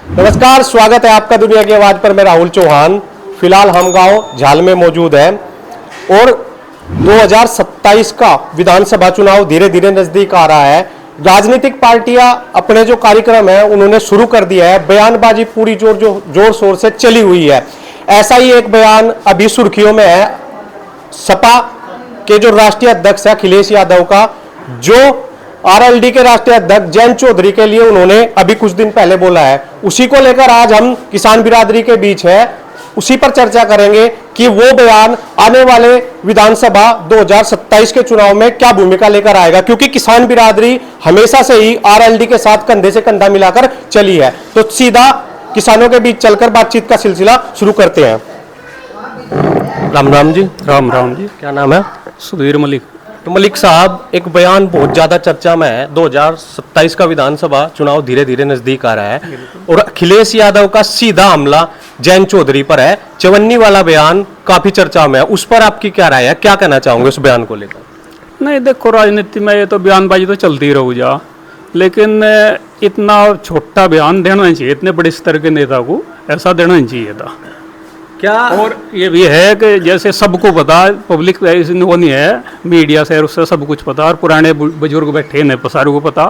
नमस्कार, स्वागत है आपका दुनिया की आवाज पर। मैं राहुल चौहान। फिलहाल हम गांव झाल में मौजूद हैं और 2027 का विधानसभा चुनाव धीरे धीरे नजदीक आ रहा है। राजनीतिक पार्टियां अपने जो कार्यक्रम है उन्होंने शुरू कर दिया है। बयानबाजी पूरी जोर शोर से चली हुई है। ऐसा ही एक बयान अभी सुर्खियों में है सपा के जो राष्ट्रीय अध्यक्ष है अखिलेश यादव का, जो आरएलडी के राष्ट्रीय अध्यक्ष जयंत चौधरी के लिए उन्होंने अभी कुछ दिन पहले बोला है। उसी को लेकर आज हम किसान बिरादरी के बीच है, उसी पर चर्चा करेंगे कि वो बयान आने वाले विधानसभा 2027 के चुनाव में क्या भूमिका लेकर आएगा, क्योंकि किसान बिरादरी हमेशा से ही आरएलडी के साथ कंधे से कंधा मिलाकर चली है। तो सीधा किसानों के बीच चलकर बातचीत का सिलसिला शुरू करते हैं। राम राम जी। राम राम जी। क्या नाम है? सुधीर मलिक। तो मलिक साहब, एक बयान बहुत ज्यादा चर्चा में है। 2027 का विधानसभा चुनाव धीरे धीरे नजदीक आ रहा है और अखिलेश यादव का सीधा हमला जयंत चौधरी पर है। चवन्नी वाला बयान काफी चर्चा में है, उस पर आपकी क्या राय है? क्या कहना चाहोगे उस बयान को लेकर? नहीं, देखो, राजनीति में ये तो बयानबाजी तो चलती रहू जा, लेकिन इतना छोटा बयान देना नहीं चाहिए। इतने बड़े स्तर के नेता को ऐसा देना नहीं चाहिए था क्या? और ये भी है कि जैसे सबको पता, पब्लिक वो नहीं है, मीडिया से उससे सब कुछ पता, और पुराने बुजुर्ग बैठे हैं सारों को पता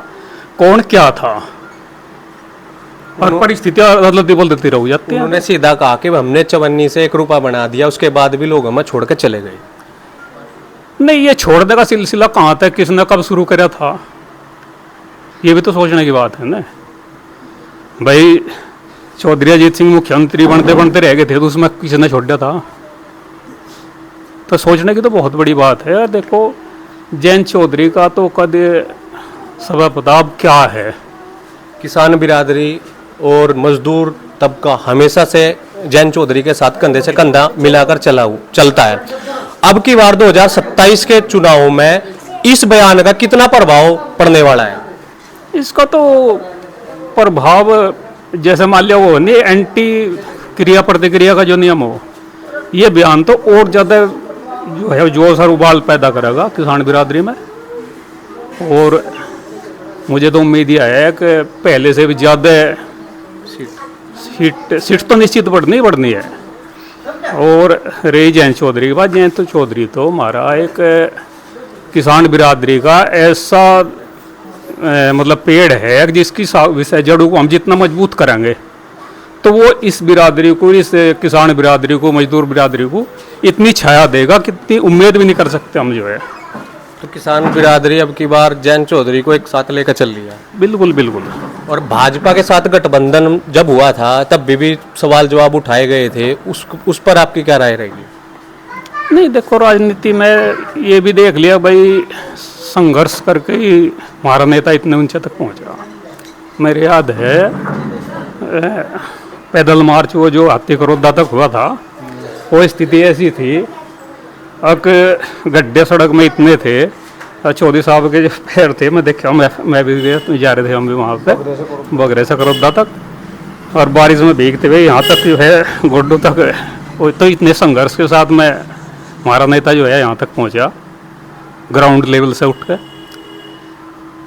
कौन क्या था, और परिस्थितियां बदलती बदलती रह जाती है। उन्होंने सीधा कहा कि हमने चवन्नी से 1 रुपया बना दिया, उसके बाद भी लोग हमें छोड़ के चले गए। नहीं, ये छोड़ने का सिलसिला कहाँ तक, किसने कब शुरू करा था, ये भी तो सोचने की बात है ना भाई। चौधरी अजीत सिंह मुख्यमंत्री बनते बनते रह गए थे, तो उसमें किसी ने छोड़ दिया था? तो सोचने की तो बहुत बड़ी बात है। देखो, जयंत चौधरी का तो कद सब पता क्या है। किसान बिरादरी और मजदूर तबका हमेशा से जयंत चौधरी के साथ कंधे से कंधा मिलाकर चलता है। अब की बार 2027 के चुनाव में इस बयान का कितना प्रभाव पड़ने वाला है? इसका तो प्रभाव जैसे मान लिया वो नहीं, एंटी क्रिया प्रतिक्रिया का जो नियम हो, ये बयान तो और ज़्यादा जो है जोश और उबाल पैदा करेगा किसान बिरादरी में। और मुझे तो उम्मीद यह है कि पहले से भी ज़्यादा सीट तो निश्चित बढ़नी है। और रही जयंत चौधरी के बाद, जयंत चौधरी तो हमारा एक किसान बिरादरी का ऐसा मतलब पेड़ है जिसकी जड़ों को हम जितना मजबूत करेंगे तो वो इस बिरादरी को, इस किसान बिरादरी को, मजदूर बिरादरी को इतनी छाया देगा कि इतनी उम्मीद भी नहीं कर सकते हम जो है। तो किसान बिरादरी अब की बार जयंत चौधरी को एक साथ लेकर चल रही है। बिल्कुल बिल्कुल। और भाजपा के साथ गठबंधन जब हुआ था तब भी सवाल जवाब उठाए गए थे, उस पर आपकी क्या राय रहेगी? नहीं, देखो, राजनीति में ये भी देख लिया भाई, संघर्ष करके ही हमारा नेता इतने ऊंचे तक पहुंचा। मेरे याद है पैदल मार्च वो जो हाथी करोदा तक हुआ था, वो स्थिति ऐसी थी, अब गड्ढे सड़क में इतने थे। चौधरी साहब के जो पैर थे, मैं देखा, मैं भी गया, जा रहे थे हम भी वहाँ पे बगरे से करोदा तक, और बारिश में भीगते हुए यहाँ तक जो है गोड्डों तक। वो तो इतने संघर्ष के साथ में हमारा नेता जो है यहाँ तक पहुँचा, ग्राउंड लेवल से उठ के।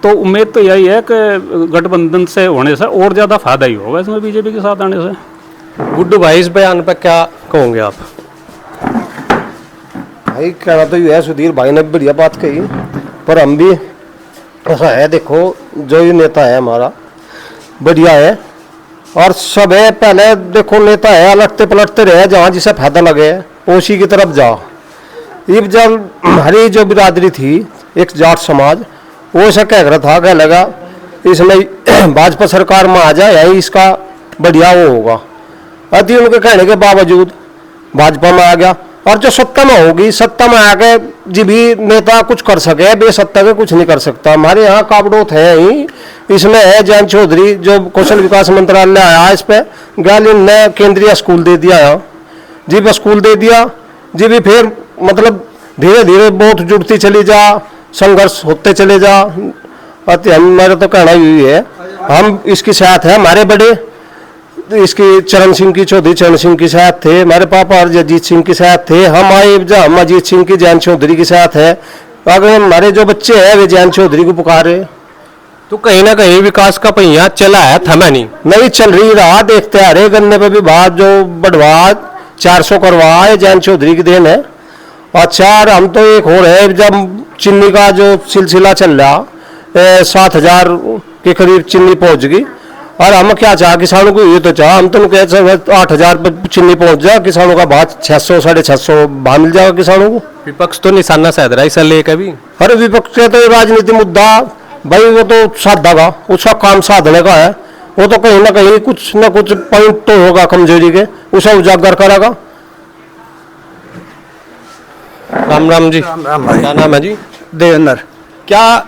तो उम्मीद तो यही है कि गठबंधन से होने से और ज़्यादा फायदा ही होगा इसमें, बीजेपी के साथ आने से। गुड्डू भाई, इस बयान पर क्या कहोगे आप? भाई, कहना तो ये है, सुधीर भाई ने बढ़िया बात कही, पर हम भी ऐसा है, देखो, जो ये नेता है हमारा बढ़िया है और सब है। पहले देखो, नेता है अलटते पलटते रहे, जहाँ जिसे फायदा लगे उसी की तरफ जाओ। ये जब हमारी जो बिरादरी थी, एक जाट समाज, वो ऐसा कह रहा था, कह लगा इसमें भाजपा सरकार में आ जाए, यही इसका बढ़िया वो होगा। अति उनके कहने के बावजूद भाजपा में आ गया, और जो सत्ता में होगी, सत्ता में आके जी भी नेता कुछ कर सके, बेसत्ता के कुछ नहीं कर सकता। हमारे यहाँ काबडोत है ही, इसमें है जयंत चौधरी जो कौशल विकास मंत्रालय आया, इस पर गालिन ने केंद्रीय स्कूल दे दिया जी, बस स्कूल दे दिया जी भी, फिर मतलब धीरे धीरे बहुत जुड़ती चली जा, संघर्ष होते चले जा। हमारा तो कहना यही है, हम इसकी साथ है, हमारे बड़े इसकी चरण सिंह की, चौधरी चरण सिंह के साथ थे, हमारे पापा और अजीत सिंह के साथ थे, हम आए जब हम अजीत सिंह की, जयंत चौधरी के साथ है। अगर हमारे जो बच्चे हैं वे जयंत चौधरी को पुकारे, तो कहीं ना कहीं विकास का पहिया चला है, थमा नहीं चल रही रहा, देखते आ रहे गन्ने पे भी बात जो बढ़वा 400 करवा है, जैन चौधरी की देन है। अच्छा, और हम तो एक हो रहे, जब चीनी का जो सिलसिला चल रहा 7,000 के करीब चीनी पहुंच गई, और हम क्या चाह किसानों को, ये तो चाह हम तो कहते 8,000 पे चीनी पहुंच जाए, किसानों का भाव 600 650 भाव मिल जाएगा किसानों को। विपक्ष तो निशाना साध रहा है इसे लेकर भी। अरे विपक्ष का तो राजनीति मुद्दा भाई, वो तो साधा उसका काम साधने का है, वो तो कहीं ना कहीं कुछ ना कुछ पॉइंट तो होगा कमजोरी के, उसे उजागर करेगा। राम राम जी। राम राम भाई। क्या नाम है जी? देवेंद्र। क्या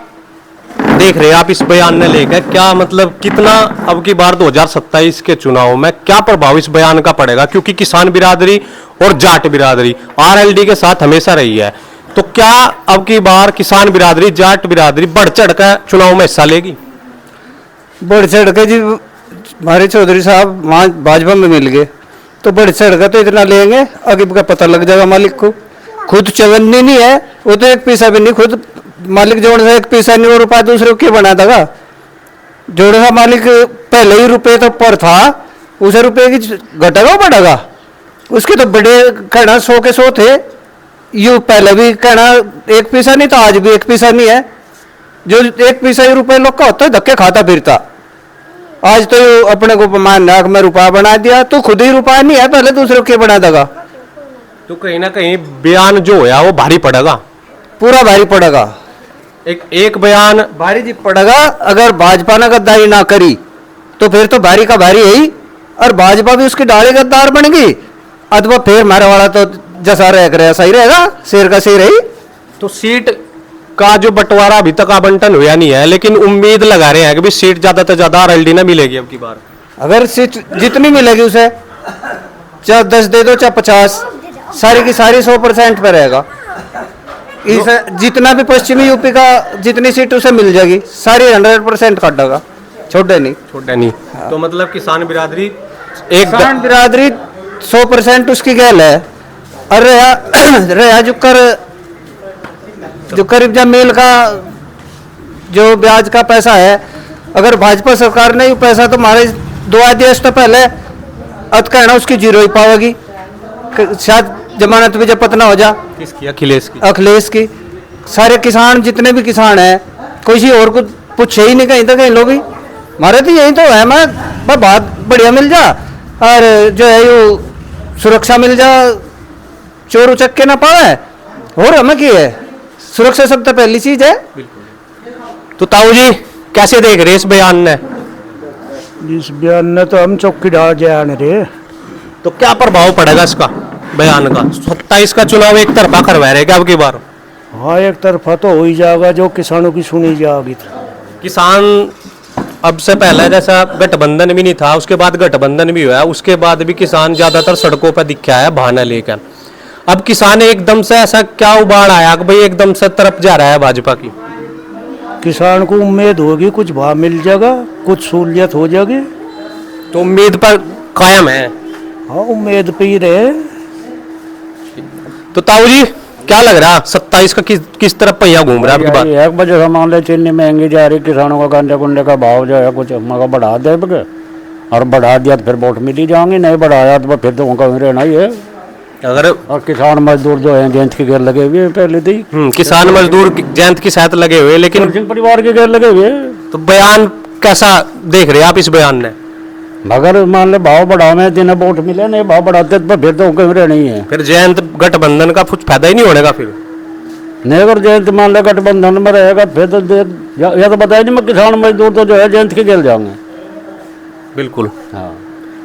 देख रहे हैं आप इस बयान ने लेकर, क्या मतलब कितना अब की बार 2027 के चुनाव में क्या प्रभाव इस बयान का पड़ेगा? क्योंकि किसान बिरादरी और जाट बिरादरी आरएलडी के साथ हमेशा रही है, तो क्या अब की बार किसान बिरादरी जाट बिरादरी बढ़ चढ़ कर चुनाव में हिस्सा लेगी? बढ़ चढ़ के जी हमारे चौधरी साहब वहाँ भाजपा में मिल गए, तो बढ़ चढ़ के तो इतना लेंगे, आगे का पता लग जाएगा मालिक को। खुद चवन्नी नहीं है, वो तो एक पैसा भी नहीं, खुद मालिक जोड़ से एक पैसा नहीं, वो रुपया दूसरे को क्यों बना देगा? जोड़ सा मालिक पहले ही रुपये तो पर था, उसे रुपये की घटेगा बढ़ेगा? उसके तो बड़े कहना 100 के 100 थे, यू पहले भी कहना एक पैसा नहीं था, आज भी एक पैसा नहीं है। जो एक पैसा ही रुपये लोग का होता है धक्के खाता फिरता, आज तो अपने को मान नाक में रुपया बना दिया, तो खुद ही रुपया नहीं है, पहले दूसरे को क्या बना देगा? तो कहीं ना कहीं बयान जो होया वो भारी पड़ेगा, पूरा भारी पड़ेगा। एक बयान भारी जी पड़ेगा। अगर भाजपा ने गद्दारी ना करी तो फिर तो भारी का भारी है ही, और भाजपा भी उसकी डाली गद्दार बन गई, अथवा फिर मारे वाला तो जैसा रह सही रहेगा, शेर का शेर है ही। तो सीट का जो बंटवारा अभी तक आवंटन हुआ नहीं है, लेकिन उम्मीद लगा रहे हैं कि भी सीट ज्यादा से ज्यादा आरएलडी ने मिलेगी अब की बार। अगर सीट जितनी मिलेगी उसे, चाहे 10 दे दो चाहे 50, सारी की सारी 100% पे रहेगा। इस जितना भी पश्चिमी यूपी का जितनी सीट उसे मिल जाएगी, सारी 100% काटेगा, छोटे नहीं। तो मतलब किसान बिरादरी किसान बिरादरी 100% उसकी गैल है। और रहा जो करीब मिल का जो ब्याज का पैसा है, अगर भाजपा सरकार ने ये पैसा तो हमारे 2 आदेश तो पहले अत कहना उसकी जीरो ही पावेगी, शायद जमानत भी जब पतना हो जा। किसकी? अखिलेश की। सारे किसान जितने भी किसान हैं, कोई और कुछ पूछे ही नहीं कहीं तो कहीं लोग ही हमारे तो यही तो है, मैं बहुत बढ़िया मिल जा, और जो है यू सुरक्षा मिल जा, चोर उचक के ना पावे, और हमें की है सुरक्षा सबसे पहली चीज है। तो ताऊ जी कैसे देख रहे इस बयान ने? इस बयान ने तो हम चौकीदार जान रे। तो क्या प्रभाव पड़ेगा इसका बयान का? 27 का चुनाव एक तरफा करवा रहे क्या अब की बार? हाँ, एक तरफा तो हो ही जाएगा, जो किसानों की सुनी जाएगी। किसान अब से पहले जैसा गठबंधन भी नहीं था, उसके बाद गठबंधन भी हुआ, उसके बाद भी किसान ज्यादातर सड़कों पर दिखा है बहाना लेकर। अब किसान एकदम से ऐसा क्या उबाड़ आया कि भाई एकदम से तरफ जा रहा है भाजपा की? किसान को उम्मीद होगी कुछ भाव मिल जाएगा, कुछ सहूलियत हो जाएगी, तो उम्मीद पर कायम है। हाँ, उम्मीद पे ही रहे। तो ताऊ जी क्या लग रहा 27 का किस तरफ पहिया घूम रहा है आपकी बात? एक बजे से मान ले चीनी महंगी जा रही, किसानों का गंडे गुंडे का भाव जो है कुछ मगा बढ़ा दे, और बढ़ा दिया तो फिर वोट मिल ही जाएंगे, नहीं बढ़ाया तो फिर तो उनका रहना ही है। अगर और किसान मजदूर जो है जयंत की घेर लगे हुए हैं पहले दी, किसान मजदूर जयंत के साथ लगे हुए, लेकिन सिंह परिवार के घेर लगे हुए। तो बयान कैसा देख रहे हैं आप इस बयान ने? मगर मान ले भाव बढ़ाओ में जिन्हें वोट मिले, नहीं भाव बढ़ाते तो फिर तो उनके रहना ही है। फिर जयंत गठबंधन का कुछ फायदा ही नहीं होने का फिर। नहीं, अगर जयंत मान ले गठबंधन में रहेगा फिर तो या तो बताया नहीं, मैं किसान मजदूर तो जो है जयंत के घेर जाऊंगे। बिल्कुल। हाँ,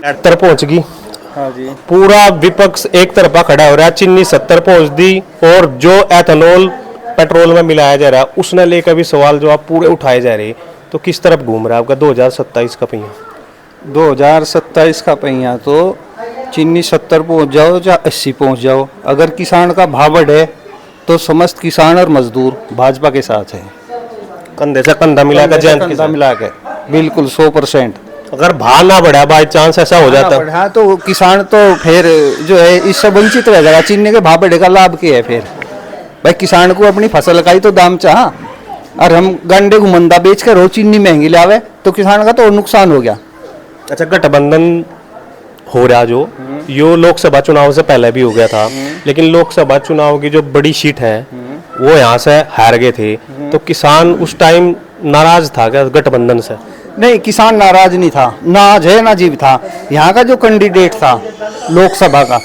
78 पहुंच गई। हाँ जी। पूरा विपक्ष एक तरफा खड़ा हो रहा है, चीनी 70 पहुंच दी, और जो एथेनॉल पेट्रोल में मिलाया जा रहा है उसने लेकर भी सवाल जवाब पूरे उठाए जा रहे हैं। तो किस तरफ घूम रहा है आपका 2027 का पहिया? 2027 का पहिया तो चीनी 70 पहुंच जाओ या 80 पहुंच जाओ, अगर किसान का भाव बढ़े तो समस्त किसान और मजदूर भाजपा के साथ है, कंधे से कंधा मिलाकर जयंत के कंधा साथ। मिला के बिल्कुल 100%। अगर भाव ना बढ़ा बाई चांस ऐसा हो जाता हाँ, तो किसान तो फिर जो है इससे वंचित रह जाएगा। चीनी के भाव बढ़ेगा, लाभ क्या है फिर? भाई किसान को अपनी फसल का ही तो दाम चाह, और हम गंडे घुमंदा बेच कर रोज चीनी महंगी लावे तो किसान का तो और नुकसान हो गया। अच्छा, गठबंधन हो रहा जो यो लोकसभा चुनाव से पहले भी हो गया था, लेकिन लोकसभा चुनाव की जो बड़ी सीट है वो यहाँ से हार गए थे, तो किसान उस टाइम नाराज था क्या गठबंधन से? नहीं, किसान नाराज नहीं था, ना आज है ना जीव था। यहाँ का जो कैंडिडेट था लोकसभा का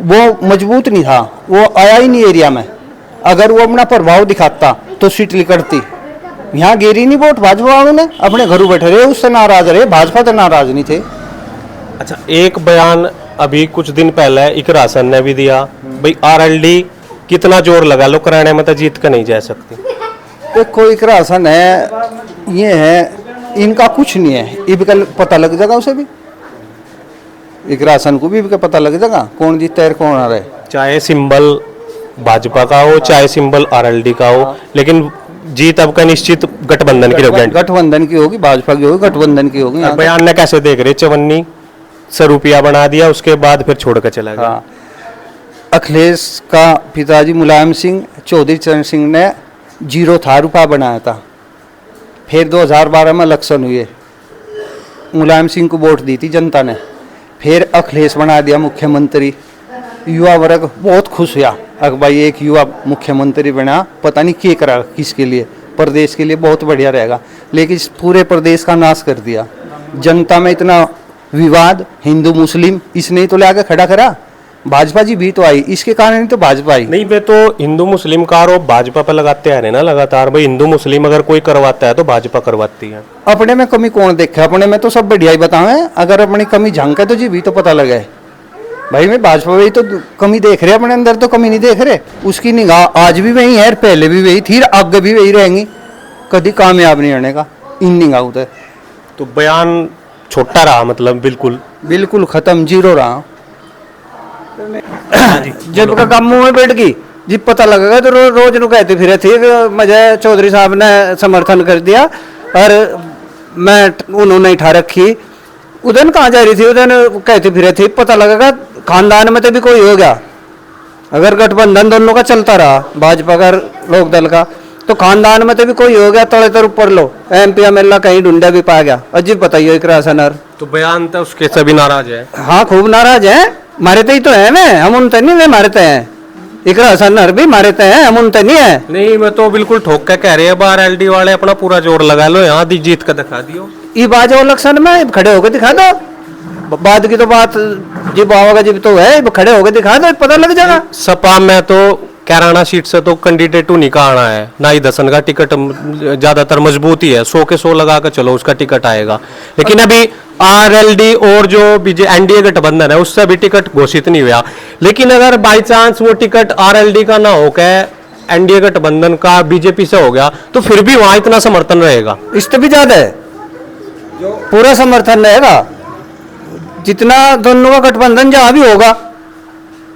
वो मजबूत नहीं था, वो आया ही नहीं एरिया में। अगर वो अपना प्रभाव दिखाता तो सीट निकलती। यहाँ गिरी नहीं वोट भाजपा वालों ने, अपने घरों बैठे रहे, उससे नाराज रहे, भाजपा तो नाराज नहीं थे। अच्छा, एक बयान अभी कुछ दिन पहले इकरा हसन ने भी दिया, भाई आरएलडी कितना जोर लगा लो कराने में तो जीत कर नहीं जा सकती। देखो इकरा हसन है, ये है, इनका कुछ नहीं है, इनका पता लग जाएगा उसे भी, इकरा हसन को भी पता लग जाएगा कौन जीतता है कौन आ रहा है। चाहे सिंबल भाजपा का हो चाहे सिंबल आरएलडी का हो, लेकिन जीत अब का निश्चित गठबंधन की होगी। गठबंधन की होगी, भाजपा की होगी, गठबंधन की होगी। बयान ने कैसे देख रहे? 54 रुपया बना दिया, उसके बाद फिर छोड़ कर चला गया। हाँ, अखिलेश का पिताजी मुलायम सिंह, चौधरी चरण सिंह ने 0 था रुपया बनाया था। फिर 2012 में इलेक्शन हुए, मुलायम सिंह को वोट दी थी जनता ने, फिर अखिलेश बना दिया मुख्यमंत्री। युवा वर्ग बहुत खुश हुआ, अगर भाई एक युवा मुख्यमंत्री बना, पता नहीं क्या करा किसके लिए, प्रदेश के लिए बहुत बढ़िया रहेगा, लेकिन इस पूरे प्रदेश का नाश कर दिया। जनता में इतना विवाद, हिंदू मुस्लिम, इसने ही तो लाके खड़ा करा। भाजपा जी भी तो आई, इसके कारण ही तो भाजपा आई। नहीं, वे तो हिंदू मुस्लिम का आरोप भाजपा पर लगाते आ रहे ना लगातार, भाई हिंदू मुस्लिम अगर कोई करवाता है तो भाजपा करवाती है। अपने में कमी कौन देखे? अपने में तो सब बढ़िया ही बतावे, अगर अपनी कमी झांके तो जी भी तो पता लगे। भाई मैं भाजपा वही तो कमी देख रहे, अपने अंदर तो कमी नहीं देख रहे। उसकी निगाह आज भी वही है, पहले भी वही थी, आगे भी वही रहेंगी, कभी कामयाब नहीं होने का इन निगाह उतर। तो बयान छोटा रहा, मतलब बिल्कुल बिल्कुल खत्म, 0 रहा। जब का काम मुंह में बैठ गई, जब पता लगेगा तो रोज नु कहते फिरे थे कि मुझे चौधरी साहब ने समर्थन कर दिया और मैं उन्होंने उठा रखी। उधर कहाँ जा रही थी, उधर कहते फिरे थे, पता लगेगा खानदान में तो भी कोई हो गया। अगर गठबंधन दोनों का चलता रहा, भाजपा का लोकदल का, तो खानदान में तो भी कोई हो गया, तले तर ऊपर लो, MP MLA कहीं ढूंढा भी पा गया। अजीब बताइए इकरा हसन। तो बयान तो उसके सभी नाराज है। हाँ, खूब नाराज है, मारे ही तो है मैं, हम उनते नहीं वे मारते हैं। इकरा हसन भी मारते हैं, हम उनते नहीं है। नहीं, मैं तो बिल्कुल ठोक के कह रहे हैं, बार एलडी वाले अपना पूरा जोर लगा लो, यहाँ दी जीत का दिखा दियो। ये बाजो इलेक्शन में खड़े होकर दिखा दो, बाद की तो बात जब आओगे जब तो है, खड़े होकर दिखा दो, पता लग जाएगा। सपा में तो कैराना सीट से तो कैंडिडेट नहीं का आना है ना, ही दसन का टिकट ज्यादातर मजबूत ही है, 100 के 100 लगा कर चलो उसका टिकट आएगा। लेकिन अभी आरएलडी और जो एनडीए गठबंधन है उससे भी टिकट घोषित नहीं हुआ। लेकिन अगर बाई चांस वो टिकट आरएलडी का ना होकर एनडीए गठबंधन का बीजेपी से हो गया, तो फिर भी वहां इतना समर्थन रहेगा? इससे भी ज्यादा है, पूरा समर्थन रहेगा। जितना दोनों का गठबंधन जहां भी होगा,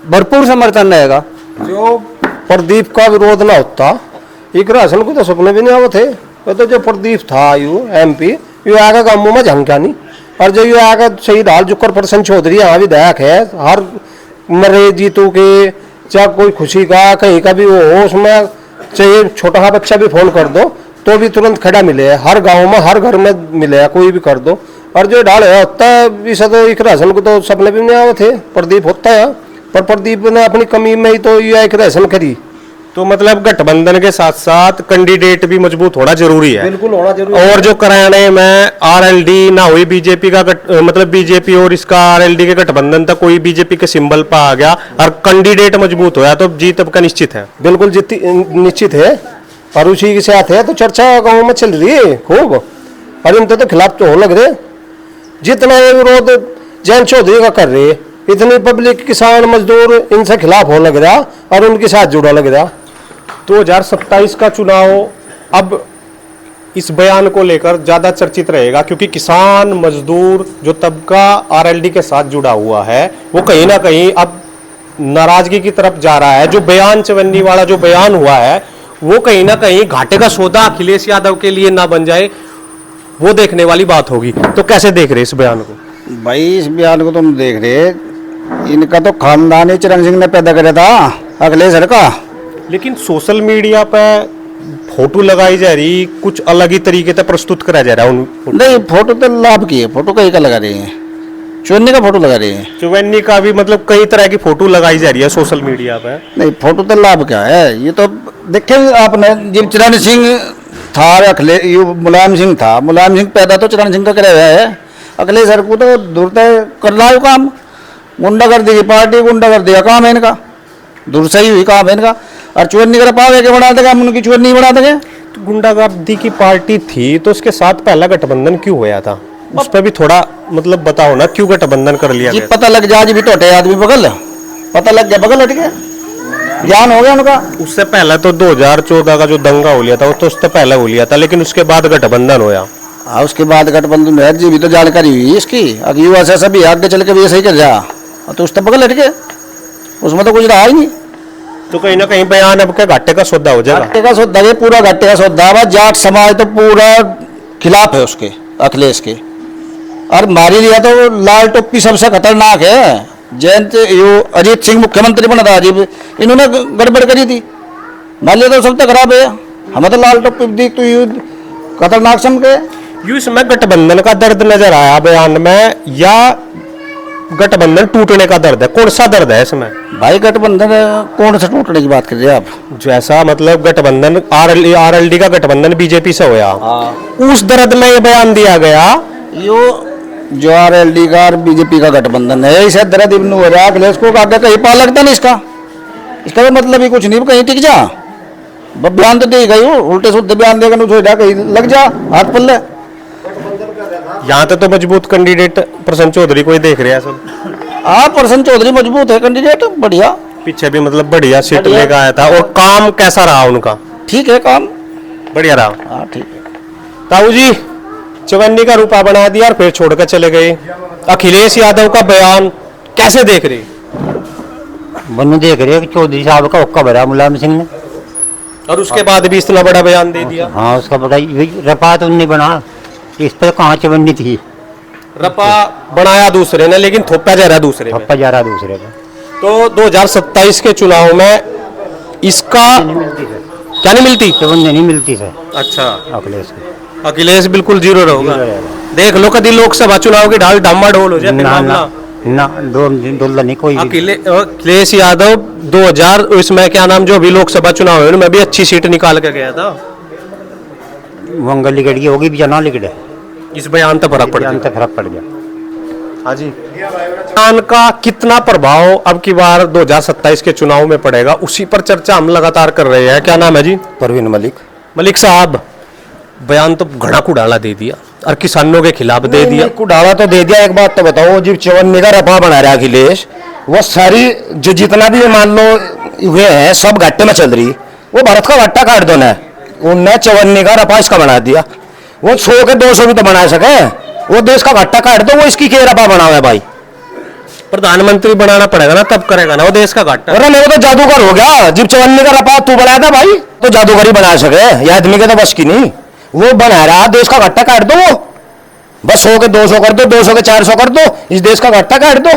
भरपूर समर्थन रहेगा। जो प्रदीप का विरोध ना होता, इकरा हसन को तो सपने भी नहीं आवे थे। वो तो जो प्रदीप था यू MP, यू आगे गांवों में झंका नहीं, और जो यू आगे शहीद हाल जुकर प्रसन्न चौधरी यहाँ विधायक है, हर मरे जीतू के चाहे कोई खुशी का कहीं का भी वो हो, उसमें चाहिए छोटा बच्चा भी फोन कर दो तो भी तुरंत खड़ा मिले है, हर गाँव में हर घर में मिले है, कोई भी कर दो। और जो ढाल है होता है, इसे तो इकरा हसन को तो सपने भी नहीं आवे थे, प्रदीप होता है, पर प्रदीप ने अपनी कमी में ही तो ये इकरा हसन करी। तो मतलब गठबंधन के साथ साथ कैंडिडेट भी मजबूत होना जरूरी है। बिल्कुल होना जरूरी है। और जो कराने में आरएलडी ना हुई बीजेपी का मतलब बीजेपी और इसका आरएलडी के गठबंधन तक कोई बीजेपी के सिंबल पर आ गया और कैंडिडेट मजबूत होया, तो जीत अब का निश्चित है। बिल्कुल जीत निश्चित है, और उसी के साथ है तो चर्चा गाँव में चल रही है खूब, और इनके तो खिलाफ तो हो लग रहे। जितना ये विरोध जैन चौधरी का कर रहे, इतनी पब्लिक किसान मजदूर इनसे खिलाफ हो लग रहा और उनके साथ जुड़ा लग रहा। 2027 का चुनाव अब इस बयान को लेकर ज्यादा चर्चित रहेगा, क्योंकि किसान मजदूर जो तबका आरएलडी के साथ जुड़ा हुआ है वो कहीं ना कहीं अब नाराजगी की तरफ जा रहा है। जो बयान चवन्नी वाला जो बयान हुआ है वो कहीं ना कहीं घाटे का सौदा अखिलेश यादव के लिए ना बन जाए, वो देखने वाली बात होगी। तो कैसे देख रहे इस बयान को? भाई इस बयान को तुम देख रहे, इनका तो खानदान ही चरण सिंह ने पैदा करा था, अखिलेश का। लेकिन सोशल मीडिया पे फोटो लगाई जा रही, कुछ अलग ही तरीके से प्रस्तुत करा जा रहा है उन नहीं, फोटो तो लाभ की है, फोटो कहीं का लगा रहे हैं, चुन्नी का फोटो लगा रहे हैं। चौवन्नी का भी मतलब कई तरह की फोटो लगाई जा रही है सोशल मीडिया पे। नहीं, फोटो तो लाभ क्या है, ये तो देखे आपने, जब चरण सिंह था, मुलायम सिंह था, मुलायम सिंह पैदा तो चरण सिंह का करे हुआ है, अखिलेश सर को तो दूर तय कर रहा है काम, गुंडागर्दी की पार्टी, गुंडागर्दी का काम है इनका, दूर से ही हुई काम है इनका। और चुन्नी कर पावे के बना देगा, हम उनकी चुन्नी बना देंगे। तो गुंडागर्दी की पार्टी थी तो उसके साथ पहला गठबंधन क्यों हुआ था, उस पर भी थोड़ा मतलब बताओ ना, क्यों गठबंधन कर लिया जी गया? पता लग जाए, जी भी टोटे आदमी बगल, पता लग गया बगल हट गया, ज्ञान हो गया उनका। उससे पहले तो 2014 का जो दंगा हो लिया था वो तो उससे पहले हो लिया था, लेकिन उसके बाद गठबंधन होया। हाँ, उसके बाद गठबंधन है जी, भी तो जानकारी हुई इसकी, अगर युवा से सभी आगे चल के भी ऐसे ही कर जा, तो उससे बगल हट गए, उसमें तो कुछ रहा ही नहीं। तो कहीं ना कहीं बयान अब के घाटे का सौदा हो जाएगा। घाटे का सौदा, ये पूरा घाटे का सौदा है, जाट समाज तो पूरा खिलाफ है उसके, अखिलेश के। और मारी लिया तो लाल टोपी सबसे खतरनाक है, जयंत यो अजीत सिंह मुख्यमंत्री बना था, अजीब इन्होंने गड़बड़ करी थी, मान लिया तो सब तो खराब है। हमें तो लाल टोपी दिख तो यू खतरनाक समझे। यूं इसमें गठबंधन का दर्द नजर आया बयान में, या गठबंधन टूटने का दर्द है? कौन सा दर्द है इसमें? भाई गठबंधन कौन सा टूटने की बात कर रहे हैं आप? जैसा मतलब गठबंधन आरएलडी का गठबंधन बीजेपी से होया, उस दर्द में ये बयान दिया गया। यो जो आरएलडी का और बीजेपी का गठबंधन है, इसे दर्द इब्न हो रहा है अखिलेश को, आगे कहीं पा लगता नहीं इसका, इसका तो मतलब ही कुछ नहीं, कहीं टिक जा, बयान तो दे गई, उल्टे सुद्ध बयान देगा कहीं लग जा हाथ पल्ले। यहाँ तो मजबूत कैंडिडेट प्रसन्न चौधरी को ही देख रहे हैं सब। हाँ, प्रसन्न चौधरी मजबूत है कैंडिडेट, बढ़िया, पीछे भी मतलब बढ़िया सीट बढ़िया। लेकर आया था, और काम कैसा रहा उनका? ठीक है काम, बढ़िया रहा। हाँ ठीक है। ताऊ जी, चवन्नी का रूपा बना दिया और फिर छोड़कर चले गए। अखिलेश यादव का बयान कैसे देख रहे? बनु देख रहे कि चौधरी साहब का हुक्का भरा मुलायम सिंह ने, और उसके बाद भी इतना बड़ा बयान दे दिया। हाँ उसका बड़ा रपा तो नहीं बना, इस पर कहाँ चवन्नी थी, रपा बनाया दूसरे ने, लेकिन थोपा जा रहा दूसरे में। थप्पा जा रहा दूसरे का। तो 2027 के चुनाव में इसका क्या नहीं मिलती? चवन्नी नहीं मिलती सर अच्छा, अखिलेश को। अखिलेश बिल्कुल जीरो रहोगा। देख लो कभी लोकसभा चुनाव की ढाल डामाडोल हो जाए। ना ना ना, डोला नहीं कोई भी। अखिलेश यादव 2000 इसमें क्या नाम, जो अभी लोकसभा चुनाव है उनमें भी अच्छी सीट निकाल के गया था। मंगल लिगड़ गई होगी, बिना लिगड़े इस बयान तो फर्क पड़ बयान गया। से फर्क पड़ गया। हाँ जी, बयान का कितना प्रभाव अब की बार 2027 के चुनाव में पड़ेगा, उसी पर चर्चा हम लगातार कर रहे हैं। क्या नाम है जी? परवीन मलिक। मलिक साहब, बयान तो घड़ा कुड़ाला दे दिया और किसानों के खिलाफ दे दिया। कुडाला तो दे दिया। एक बात तो बताओ, जब चवन्नी का रफा बना रहा अखिलेश, वो सारी जो जितना भी मान लो हुए हैं सब घाटे में चल रही, वो भारत का घाटा काट दो ना, उनने चवन्नी का रफा इसका बना दिया। वो 100 के 200 भी तो बना सके, वो देश का घाटा काट दो, वो इसकी क्या रफा बना हुआ है भाई? प्रधानमंत्री बनाना पड़ेगा ना, तब करेगा ना वो देश का घाटा। अरे नहीं, वो तो जादूगर हो गया। जब चवन्नी का रफा तू बनाया था भाई, तो जादूगर ही बना सके, ये आदमी के तो बस की नहीं। वो बना रहा देश का घाटा काट दो, वो बस 100 के 200 कर दो, 200 के 400 कर दो, इस देश का घाटा काट दो।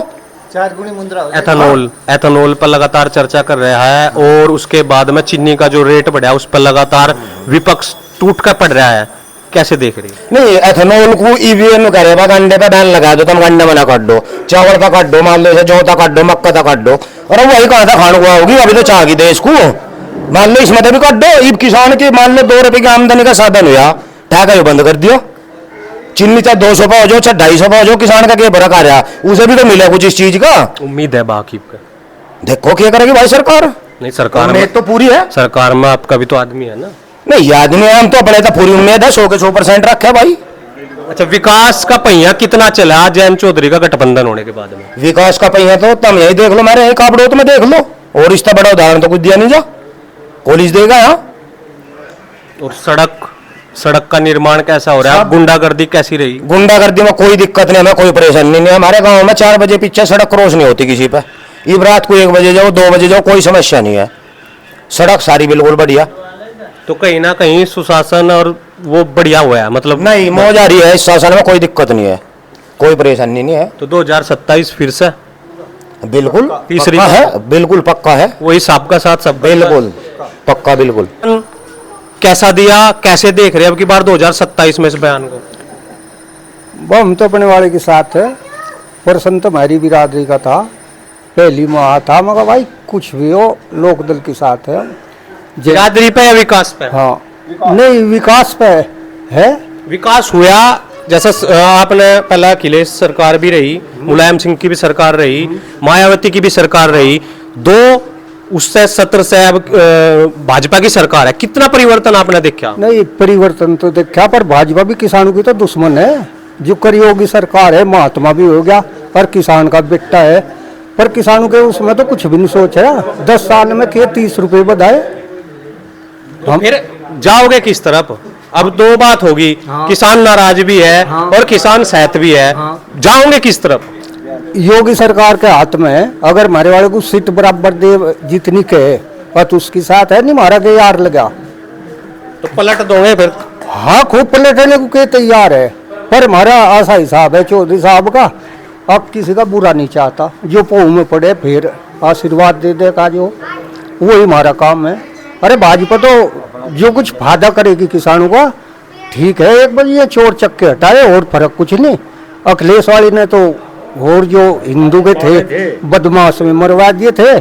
एथेनॉल पर लगातार चर्चा कर रहा है, और उसके बाद में चीनी का जो रेट बढ़ा उस पर लगातार विपक्ष टूट कर पड़ रहा है। कैसे देख रही है? नहीं, एथेनॉल को ईवीएम करेगा, गंडे पे बैन लगा दो, तुम गंडे में ना काट दो, चावल का काट दो, मान लो जौ का काट दो, मक्का का काट दो, और वही कहाँ था खाने को होगी, अभी तो चाह की देश को मान लो इसमें भी काट दो। ईब किसान की मान लो 2 रुपए की आमदनी का साधन हुआ, ठेका बंद कर दियो। चीनी चाहे 200 पे हो जाओ, चाहे 250 पे हो जाओ, किसान का क्या फर्क आ रहा, उसे भी तो मिला कुछ इस चीज का। उम्मीद है बाकी का। देखो क्या करेगी भाई सरकार। नहीं, सरकार उम्मीद तो पूरी है। सरकार में आपका भी तो आदमी है ना? नहीं, आदमी हम तो अपने तो पूरी उम्मीद है, 100 के 100% रखे भाई। अच्छा, विकास का पहिया कितना चला जयंत चौधरी का गठबंधन होने के बाद में? विकास का पहिया तो तुम यही देख लो, मेरे यही काबड़ोत में देख लो, और इसका बड़ा उदाहरण तो कुछ दिया नहीं जा, कॉलेज देगा यहाँ। और सड़क का निर्माण कैसा हो रहा है? गुंडागर्दी कैसी रही? गुंडागर्दी में कोई दिक्कत नहीं, हमें कोई परेशानी नहीं है। हमारे गांव में 4 बजे पीछे सड़क क्रॉस नहीं होती किसी पे। इब रात को 1 बजे जाओ, 2 बजे जाओ, कोई समस्या नहीं है, सड़क सारी बिल्कुल बढ़िया। तो कहीं ना कहीं सुशासन और वो बढ़िया हुआ है, मतलब नहीं, मौज आ रही है इस शासन में, कोई दिक्कत नहीं है, कोई परेशानी नहीं है। तो 2027 फिर से बिल्कुल तीसरी पक्का है, बिल्कुल पक्का है, वही सबका साथ सब बिल्कुल पक्का, बिल्कुल। कैसा दिया, कैसे देख रहे हैं अब की बार 2027 में इस बयान को? वो हम तो अपने वाले के साथ है, प्रश्न तो हमारी बिरादरी का था, पहली माह था, मगर भाई कुछ भी हो लोकदल के साथ है। बिरादरी पे या विकास पे? हाँ, नहीं विकास पे है। विकास हुआ जैसा आपने पहला अखिलेश सरकार भी रही, मुलायम सिंह की भी सरकार रही, मायावती की भी सरकार रही, दो उससे सत्र से अब भाजपा की सरकार है, कितना परिवर्तन आपने देखा? नहीं परिवर्तन तो देखा, पर भाजपा भी किसानों की तो दुश्मन है। जो करियोगी सरकार है, महात्मा भी हो गया पर किसान का बेटा है, पर किसानों के उसमें तो कुछ भी नहीं सोचा। 10 साल में के 30 रुपए बढ़ाए। तो फिर जाओगे किस तरफ? अब दो बात होगी, किसान नाराज भी है और किसान सहत भी है, जाओगे किस तरफ? योगी सरकार के हाथ में है, अगर हमारे वाले को सीट बराबर दे जितनी कहे पर उसके साथ है, नहीं मारा के यार लगा तो पलट दोगे फिर? हाँ खूब पलटने को के तैयार है, पर हमारा ऐसा हिसाब है चौधरी साहब का, अब किसी का बुरा नहीं चाहता। जो पोह में पड़े फिर आशीर्वाद दे देगा, जो वही हमारा काम है। अरे भाजपा तो जो कुछ फायदा करेगी किसानों का ठीक है, एक बार ये चोर चक्के हटाए और फर्क कुछ नहीं। अखिलेश वाली ने तो और जो हिंदू के थे बदमाश में मरवा दिए थे,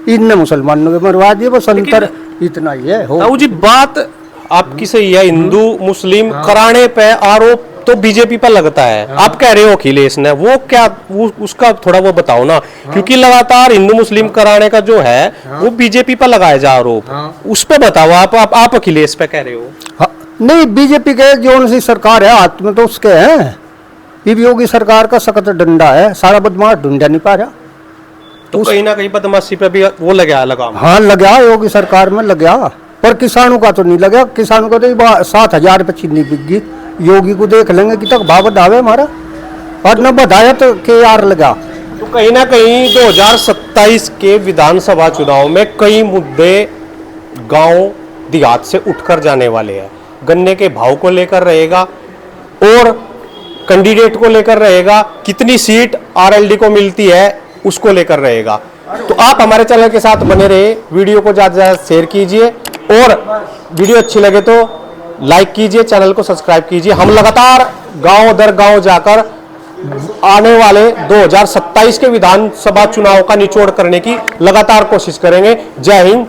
इनने मुसलमानों के मरवा दिए, बस अंतर इतना ही है। ताऊ जी बात आपकी सही है, हिंदू मुस्लिम कराने पे आरोप तो बीजेपी पर लगता है। आप कह रहे हो अखिलेश ने, वो क्या उसका थोड़ा वो बताओ ना, क्योंकि लगातार हिंदू मुस्लिम कराने का जो है वो बीजेपी पर लगाया जा आरोप, उस पे बताओ। आप अखिलेश पे कह रहे हो? हाँ, नहीं बीजेपी के जो सी सरकार है हाथ में तो उसके हैं, योगी सरकार का सख्त डंडा है, सारा बदमाश ढूंढा नहीं पा रहा। तो कहीं ना कहीं बदमाशी पे भी वो लगा लगाम। हाँ लगा, योगी सरकार में लगा, पर किसानों का तो नहीं लगा। किसानों का तो 7,000 रुपये चीनी बिक गई। योगी को देख लेंगे कि तक भाव बढ़ावे हमारा, और न बढ़ाया तो के यार लगा। तो कहीं ना कहीं 2027 के विधानसभा चुनाव में कई मुद्दे गांव देहात से उठकर जाने वाले हैं। गन्ने के भाव को लेकर रहेगा और कैंडिडेट को लेकर रहेगा, कितनी सीट आरएलडी को मिलती है उसको लेकर रहेगा। तो आप हमारे चैनल के साथ बने रहे, वीडियो को ज़्यादा से ज़्यादा शेयर कीजिए और वीडियो अच्छी लगे तो लाइक कीजिए, चैनल को सब्सक्राइब कीजिए। हम लगातार गांव दर गांव जाकर आने वाले 2027 के विधानसभा चुनाव का निचोड़ करने की लगातार कोशिश करेंगे। जय हिंद।